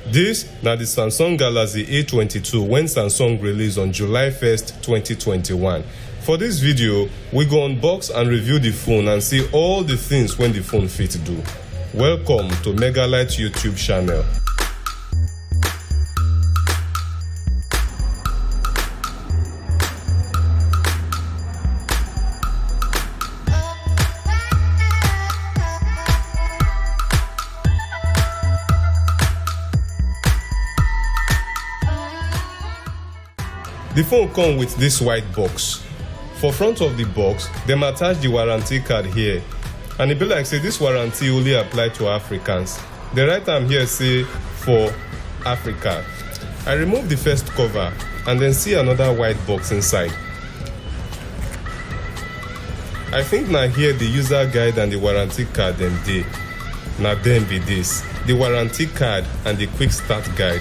This na the Samsung Galaxy A22 when Samsung released on July 1st, 2021. For this video, we go unbox and review the phone and see all the things when the phone fit do. Welcome to Megalite YouTube channel. The phone comes with this white box. For front of the box, dem attach the warranty card here. And it be like say this warranty only apply to Africans. They write am here say for Africa. I remove the first cover and then see another white box inside. I think na here the user guide and the warranty card dem dey. Na dem be this, the warranty card and the quick start guide.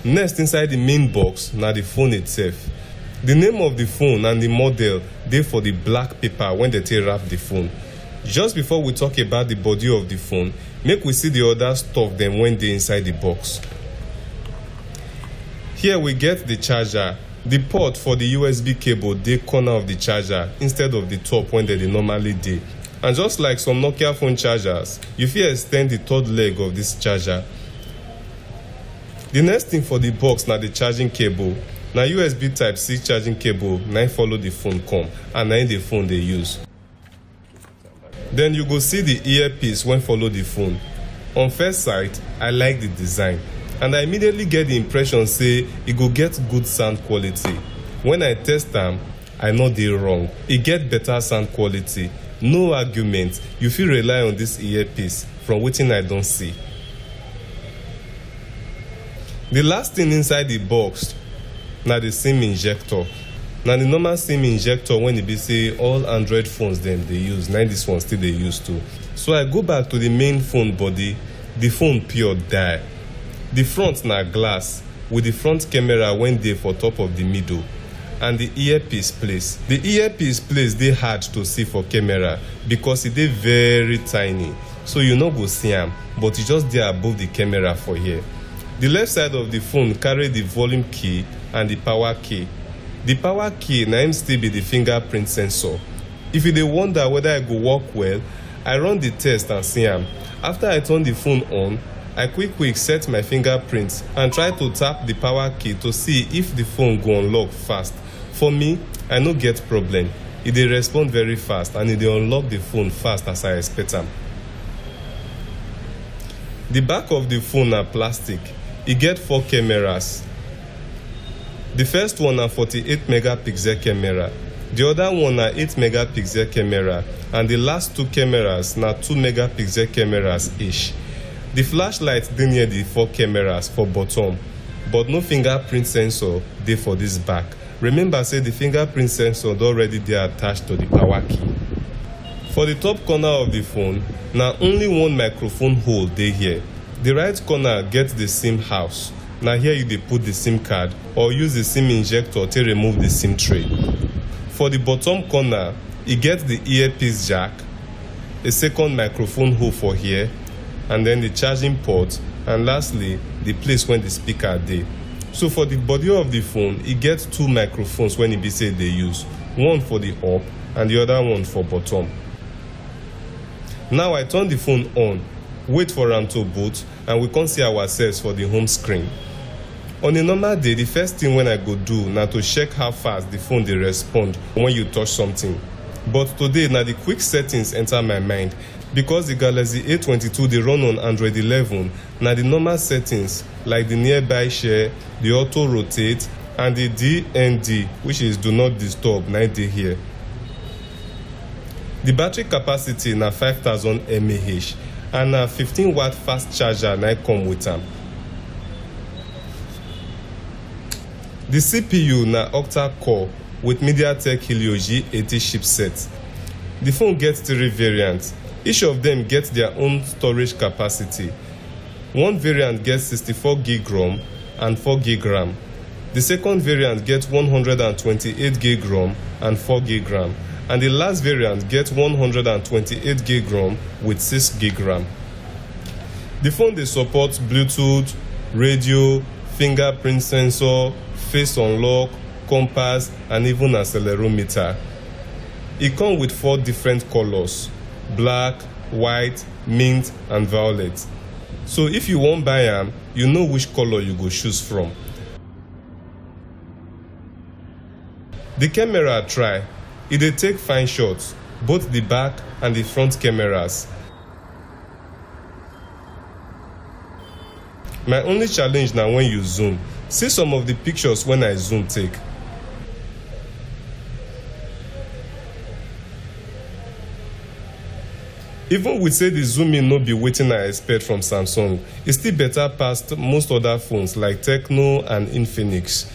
Next, inside the main box, na the phone itself. The name of the phone and the model dey for the black paper when they take wrap the phone. Just before we talk about the body of the phone, make we see the other stuff dem when dey inside the box. Here we get the charger. The port for the USB cable dey corner of the charger instead of the top when they normally dey. And just like some Nokia phone chargers, you fit extend the third leg of this charger. The next thing for the box na the charging cable. Na USB Type-C charging cable na follow the phone come and na the phone dey use. Then you go see the earpiece when follow the phone. On first sight, I like the design and I immediately get the impression say e go get good sound quality. When I test am, I no dey wrong. E get better sound quality. No argument, you fit rely on this earpiece from wetin I don see. The last thing inside the box na the SIM injector. Na the normal SIM injector when e be say all Android phones dem dey use, na this one still dey use too. So I go back to the main phone body. The phone pure die. The front na glass with the front camera when dey for top of the middle. And the earpiece place. The earpiece place dey hard to see for camera because e dey very tiny. So you no go see am, but e just dey above the camera for here. The left side of the phone carry the volume key and the power key. The power key na im still be the fingerprint sensor. If you dey wonder whether I go work well, I run the test and see am. After I turn the phone on, I quick set my fingerprint and try to tap the power key to see if the phone go unlock fast. For me, I no get problem. E dey respond very fast and e dey unlock the phone fast as I expect am. The back of the phone na plastic. E get 4 cameras. The first one na 48 megapixel camera. The other one na 8 megapixel camera. And the last 2 cameras na 2 megapixel cameras each. The flashlight dey near the 4 cameras for bottom, but no fingerprint sensor dey for this back. Remember say the fingerprint sensor don already dey attached to the power key. For the top corner of the phone, na only one microphone hole dey here. The right corner get the SIM house. Na here you dey put the SIM card or use the SIM injector to remove the SIM tray. For the bottom corner, e get the earpiece jack, a second microphone hole for here, and then the charging port, and lastly, the place when the speaker dey. So for the body of the phone, e get 2 microphones when e be say dey use. One for the up and the other one for bottom. Now I turn the phone on, wait for am to boot, and we come see ourselves for the home screen. On a normal day, the first thing when I go do na to check how fast the phone dey respond when you touch something. But today na the quick settings enter my mind because the Galaxy A22 dey run on Android 11. Na the normal settings like the nearby share, the auto rotate, and the DND, which is do not disturb, na dey here. The battery capacity na 5000 mAh and na 15 watt fast charger na come with am. The CPU na octa-core with MediaTek Helio G80 chipset. The phone gets 3 variants. Each of them gets their own storage capacity. One variant gets 64GB ROM and 4GB RAM. The second variant gets 128GB ROM and 4GB RAM. And the last variant gets 128GB ROM with 6GB RAM. The phone dey support Bluetooth, radio, fingerprint sensor, face unlock, compass, and even accelerometer. E come with 4 different colors: black, white, mint, and violet. So if you wan buy am, you know which color you go choose from. The camera try. E dey take fine shots, both the back and the front cameras. My only challenge na when you zoom. See some of the pictures when I zoom take. Even with say the zoom in no be wetin I expect from Samsung, e still better past most other phones like Tecno and Infinix.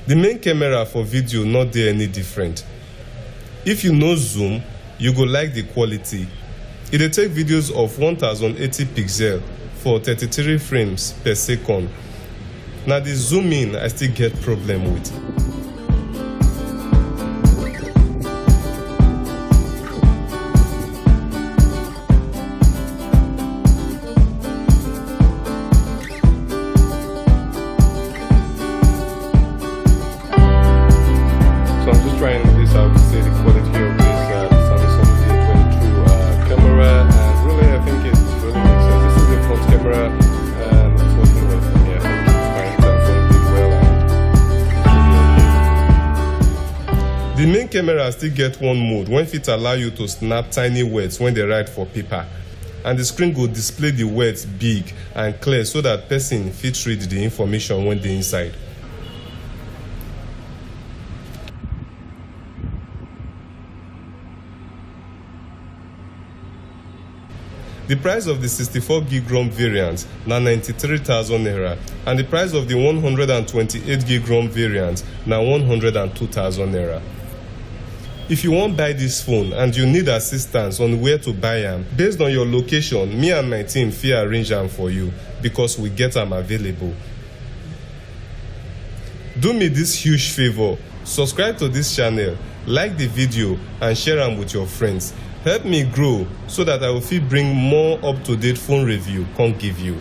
The main camera for video not dey any different. If you no zoom, you go like the quality. E dey take videos of 1080 pixel for 33 frames per second. Na the zoom in I still get problem with. So I'm just trying this out to see the quality of this Samsung A22 camera, and really I think it really makes sense. This is the front camera, and it's working well for me. I think it's fine. Samsung did well, and it's really okay. The main camera still get one mode when fit allow you to snap tiny words when they write for paper, and the screen go display the words big and clear so that person fit read the information when they inside. The price of the 64GB ROM variant na 93,000 naira, and the price of the 128GB ROM variant na 102,000 naira. If you wan buy this phone and you need assistance on where to buy am, based on your location, me and my team fit arrange am for you because we get am available. Do me this huge favor: subscribe to this channel, like the video, and share am with your friends. Help me grow so that I will fit bring more up-to-date phone review come give you.